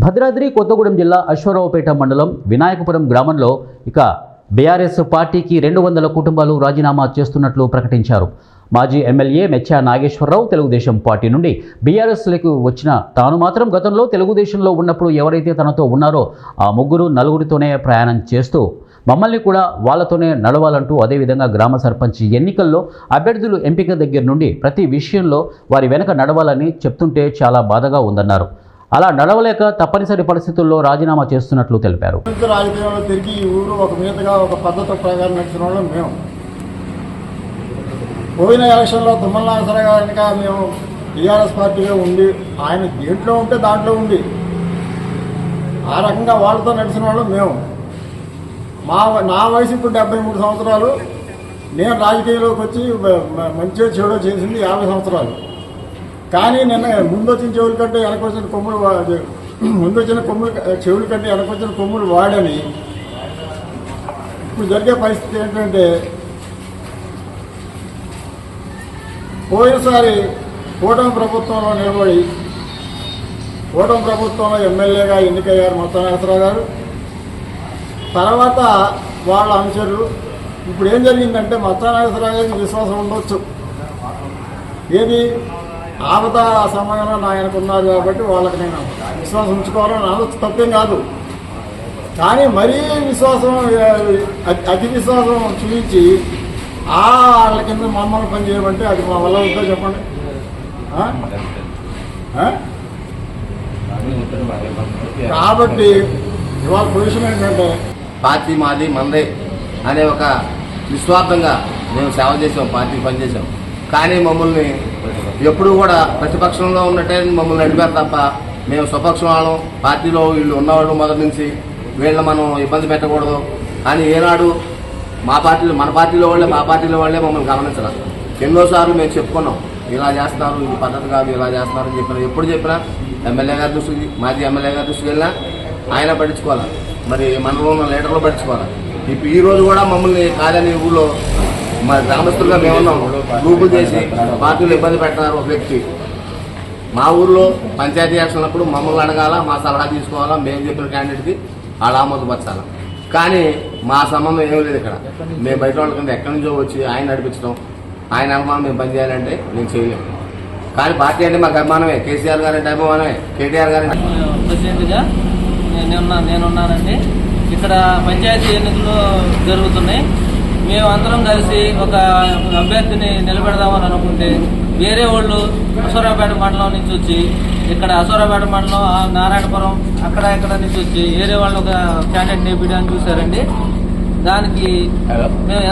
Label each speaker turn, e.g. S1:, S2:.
S1: భద్రాద్రి కొత్తగూడెం జిల్లా అశ్వారావుపేట మండలం వినాయకపురం గ్రామంలో బీఆర్ఎస్ పార్టీకి 200 కుటుంబాలు రాజీనామా చేస్తున్నట్లు ప్రకటించారు. మాజీ ఎమ్మెల్యే మెచ్చా నాగేశ్వరరావు తెలుగుదేశం పార్టీ నుండి బీఆర్ఎస్లకు వచ్చిన తాను మాత్రం గతంలో తెలుగుదేశంలో ఉన్నప్పుడు ఎవరైతే తనతో ఉన్నారో ఆ ముగ్గురు నలుగురితోనే ప్రయాణం చేస్తూ మమ్మల్ని కూడా వాళ్ళతోనే నడవాలంటూ, అదేవిధంగా గ్రామ సర్పంచ్ ఎన్నికల్లో అభ్యర్థులు ఎంపిక దగ్గర నుండి ప్రతి విషయంలో వారి వెనక నడవాలని చెప్తుంటే చాలా బాధగా ఉందన్నారు. అలా నడవలేక తప్పనిసరి పరిస్థితుల్లో రాజీనామా చేస్తున్నట్లు తెలిపారు.
S2: రాజకీయాల్లో తిరిగి ఈ ఊరు ఒక మీదగా ఒక పద్ధతి ప్రకారం నడిచిన వాళ్ళం మేము. పోయిన ఎలక్షన్లో తుమ్మల నాగేశ్వరరావు గారిక మేము టీఆర్ఎస్ పార్టీగా ఉండి ఆయన దేంట్లో ఉంటే దాంట్లో ఉండి ఆ రకంగా వాళ్ళతో నడిచిన వాళ్ళం మేము. నా వయసు ఇప్పుడు 73 సంవత్సరాలు. నేను రాజకీయంలోకి వచ్చి మంచిగా చెడు చేసింది 50 సంవత్సరాలు. కానీ నిన్న ముందొచ్చిన చెవుల కంటే వెనకొచ్చిన కొమ్ములు చెవుల కంటే వెనకొచ్చిన కొమ్ములు వాడని ఇప్పుడు జరిగే పరిస్థితి ఏంటంటే, పోయినసారి కూటమి ప్రభుత్వంలో నిలబడి కూటమి ప్రభుత్వంలో ఎమ్మెల్యేగా ఎన్నికయ్యారు మొత్తం నాగేశ్వరరావు గారు. తర్వాత వాళ్ళ అనుచరులు ఇప్పుడు ఏం జరిగిందంటే మొత్తం నాగేశ్వరరావు గారికి విశ్వాసం ఉండొచ్చు. ఏది ఆపద సమయంలో ఆయనకు ఉన్నారు కాబట్టి వాళ్ళకి నేను విశ్వాసం ఉంచుకోవాలని అనొచ్చు, తప్పేం కాదు. కానీ మరీ విశ్వాసం అతి విశ్వాసం చూపించి వాళ్ళ కింద మమ్మల్ని పని చేయమంటే అది మా వల్ల ఉందో చెప్పండి. కాబట్టి ఇవాళ పొజిషన్ ఏంటంటే
S3: పార్టీ మాది మందే అనే ఒక నిస్వార్థంగా మేము సేవ చేసాం, పార్టీకి పనిచేసాం. కానీ మమ్మల్ని ఎప్పుడు కూడా ప్రతిపక్షంలో ఉన్నట్టే మమ్మల్ని నడిపారు తప్ప మేము స్వపక్షం వాళ్ళం, పార్టీలో వీళ్ళు ఉన్నవాళ్ళు మొదటి నుంచి వీళ్ళని మనం ఇబ్బంది పెట్టకూడదు అని ఏనాడు మన పార్టీలో వాళ్ళే మమ్మల్ని గమనించాలి. ఎన్నోసార్లు మేము చెప్పుకున్నాం, ఇలా చేస్తున్నారు, ఇది పద్ధతి కాదు, ఇలా చేస్తున్నారు అని చెప్పినా ఎప్పుడు చెప్పినా ఎమ్మెల్యే గారి దృష్టికి, మాజీ ఎమ్మెల్యే గారి దృష్టికి వెళ్ళినా ఆయన పట్టించుకోవాలి, మరి మనలో ఉన్న లీడర్లు పట్టించుకోవాలి. ఇప్పుడు ఈ రోజు కూడా మమ్మల్ని కాదని ఊళ్ళో మా గ్రామస్తులుగా మేమున్నాం గ్రూపులు చేసి పార్టీలు ఇబ్బంది పెట్టినారు. ఒక వ్యక్తి మా ఊర్లో పంచాయతీ ఎలక్షన్ అప్పుడు మమ్మల్ని అడగాల, మా సలహా తీసుకోవాలా, మేము చెప్పిన క్యాండిడేట్కి అలా ఆమోదపరచాలి. కానీ మా సంబంధం ఏమీ లేదు. ఇక్కడ మేము బయట వాళ్ళ కింద ఎక్కడి నుంచో వచ్చి ఆయన నడిపించడం, ఆయన అనుమానం మేము పనిచేయాలంటే నేను చేయలేము. కానీ పార్టీ అంటే మాకు అభిమానమే, కేసీఆర్ గారి అంటే అభిమానమే, కేటీఆర్ గారి
S4: ప్రెసిడెంట్గా నేనున్నానండి. ఇక్కడ పంచాయతీ ఎన్నికలు జరుగుతున్నాయి. మేము అందరం కలిసి ఒక అభ్యర్థిని నిలబెడదామని అనుకుంటే వేరే వాళ్ళు అశ్వారావుపేట మండలం నుంచి వచ్చి, ఇక్కడ అశ్వారావుపేట మండలం నారాయణపురం అక్కడ నుంచి వచ్చి వేరే వాళ్ళు ఒక క్యాండిడేట్ నేర్పించడానికి చూశారండి. దానికి మేము